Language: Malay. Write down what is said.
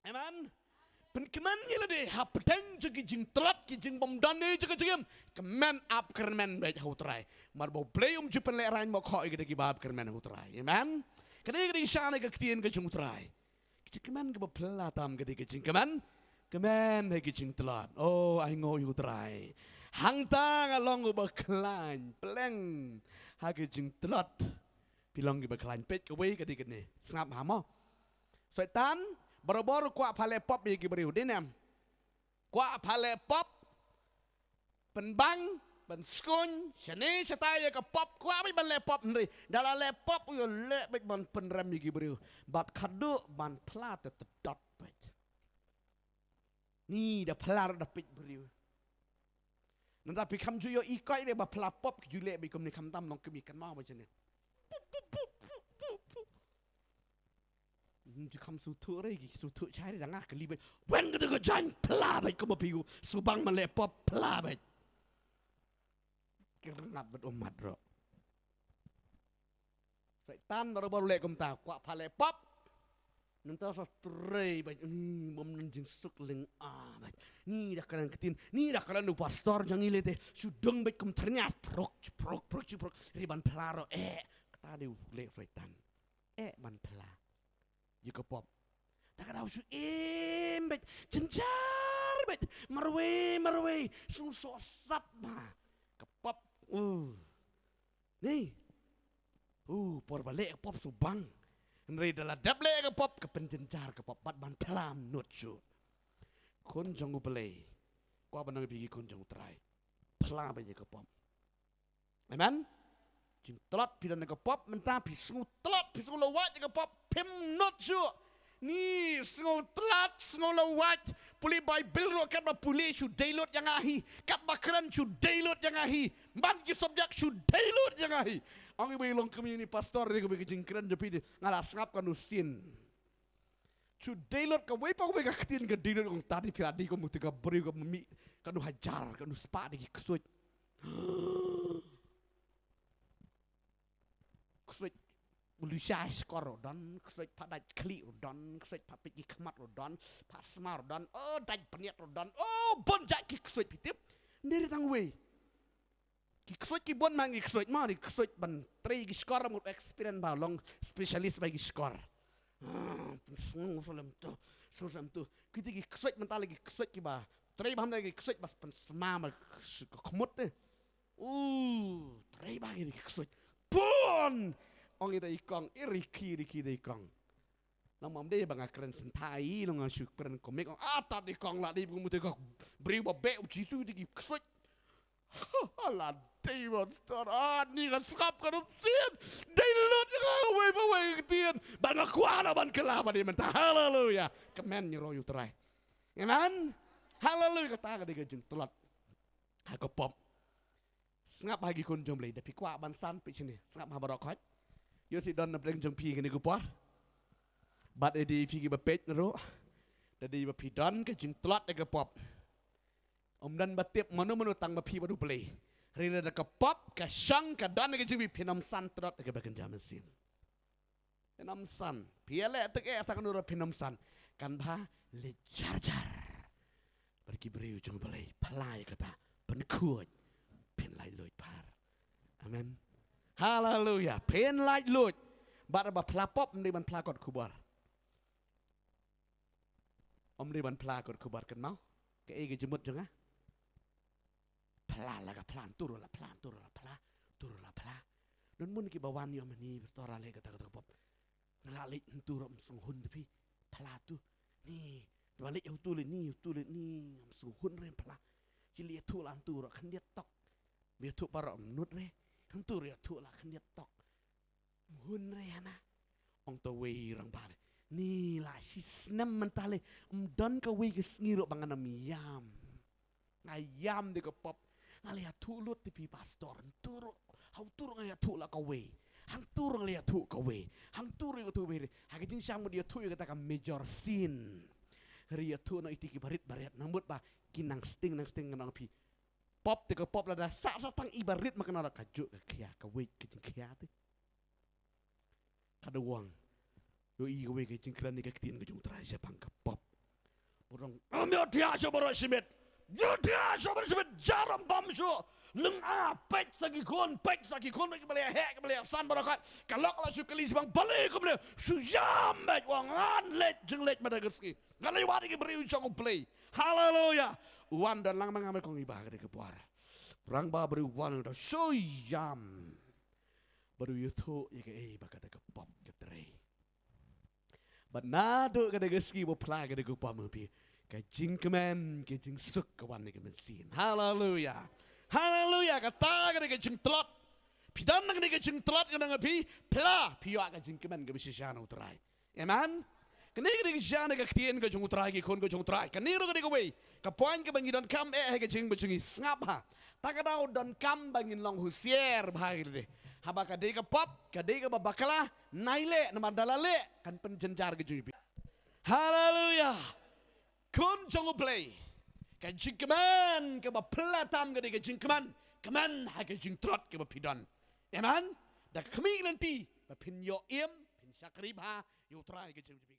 Amen. Penkeman yela de hapten jegi jing telat ki jing bom dande jegi jingem kemen ap kermen bet hutrai mar bo bleum jupen le rain mo kho ige gi bab kermen hutrai amen kene gi shane ge ktien ge jing hutrai ki kemen ge bo pla tam ge ge jing kemen he ge jing telat oh ai ngo hutrai hang ta along bo klain pleng ha ge jing telat pilong ge bo klain pet ge we ge ge ne snap ha mo setan baru-baru kuat pale pop bagi beriu dinam. Kuat pale pop penbang penskun seni setaya ke pop kuat bi ban le pop ni. Dalam le pop yo le bik ban penrem bagi beriu. Bat kadu ban plat tetedot bet. Ni dah pelar dah pik beriu. Nanti tapi kam juyo ikoi dia ba pla pop jule bi kom ni kam tam nong kemikan mau macam ni. Kam sutu lagi sutu cari dah ngah kelibat. Wen kita kejan pelabet kau berpiu subang melepop pelabet. Kerana berumat ro. Setan baru-baru lek kum tahu kuat pelepop. Nanti asal terai baik ni bom nanjing suk leng amat. Ni dah kalian ketin, ni dah kalian lupa pastor jangan ile teh. Sudong baik kum ternyata prok riban pelaro kata dia lek setan. Ban pelar. Jika pop, tak ada usul bet, cencar bet, marwe, susah sap mah, kepop, ni, por balik pop subang, nri dalam dable ke pop ke penjencar ke pop, bat ban pelam nutsu, kon jangu belai, kau benang pergi kon jangu try, pelam aja ke pop, amen. Jing telat pidan ke pop mentah pisngu telat pisngu lawat ke pop pim not sure ni sngu telat sngu lawat puli bible ro kat ba puli su download yang ahi kat bakran su download yang ahi ban ki subjek su download yang ahi ang ibu long kami ni pastor dia ke jing keren jepi ngalas ngap kan usin su download ke we pa we ka ketin ke download ong tadi piradi ko muti ka beri ko memi kan hajar kan spa di kesuj kesuj Lucia skor dan kesuj padat kli dan kesuj papik kemat dan pasmar dan daj peniat dan bonjak ki kesuj pitip ndiri tang we ki kesuj ki bon mangi kesuj ma di kesuj ban tri ki skor mut experience ba long specialist bagi skor susam tu kita ki kesuj mental lagi kesuj ki ba tri bam lagi kesuj bas pen semama kemut te tri bagi ki kesuj pun orang itu ikong iriki de ikong nama dia bang akren sentai lo ngasuk peren komik tak ikong lah dia bukan muter kau beri babek ujitu di kesut alah dia monster ni kan skap kan upsin dia lut ngawe bawa ketian bang kuala bang kelapa dia mentah haleluya kemen nyeroyu terai amen haleluya kata dia gajeng telat aku pop ngap bagi kon jom lei tapi kuat ban san pi sini ngap habarok yo si don nabreng jong pi ngene gupor bat edi figi ba pet nero dadi ba pi don ke jing tlot ke pop dan batip manu tang ba pi badu play rila ke pop ke shang ke don ke jing pi nam san trot ke ba kenjam sim nam san piale te ke asa kanura pi nam san kan ba le jar pergi beriu jong play play kata pen kuat pin lai loy par amen haleluya pen lai loy bar ba plapop ni ban plakot kubar ni ban plakot kubar kan mau ke ege jemut jonga pla la plan turu la pla don mun ki bawan yo mani tora le kata pop ngalalik turu sunghun tapi pla tu ni balik yo tu ni sunghun re pla Cili tu lah tu rak kendia tok, biar tu para menut re, tu re tu lah kendia tok, hun re ana, ong tu wei rang pare, ni lah si senam mentale, don ka wei kesngiro bangan yam, ngayam de ka pop, ngalia tu lut tipi pastor, turu, hau turu ngalia tu lah ka wei, hang turu ngalia tu ka wei, hang turu ka tu wei, hagi jing siang dia tu kata ka major sin. Ria tu nak itiki barit nambut ba kinang sting nang pi pop te pop la da sa tang ibarit makan ala kajuk ke kia ka wei ke jing kia te kada wang yo i ka wei ke jing kran ni ka tin ke jung trai sia pang ka pop Amyo dia coba simit. Dia coba simit jaram bamsu. Leng pek sagi kon ke beli hek ke beli san barakat. Kalau su kelis bang balik ke beli su jamet wangan let jeng let madageski. Kalau wadi ke beri ucang play. Haleluya. Wan dan lang mengambil kong ibah ke puara. Perang ba beri wan da so yam. Baru yuto ya ke bakata ke pop ke tre. But nado kada geski bo pla kada go pamupi. Ka jing kemen, ka jing suk ka wan ke mesin. Hallelujah. Hallelujah. Kata kada ke jing telot. Pidan kada ke jing telot kada ngapi pla piwa ka jing kemen ka bisisana utrai. Amen. Kani kada ke jana ka ktien ka jing utrai ki kon ka jing utrai. Kani ro kada ke we. Ka poin ka bangin don kam ka jing bujungi ngap ha. Takadaw don kam bangin long husier bahir de. Haba kadega pop, kadega babakala, naile, namadalale, kan penjenjar ke juipi. Hallelujah. Kun jongo play. Ka jingkeman, ka baplatam kadega jingkeman, keman ha ka jingtrot ka bapidan. Amen. Da kami nanti, bapin yo pin sakrib ha, yo try ke juipi.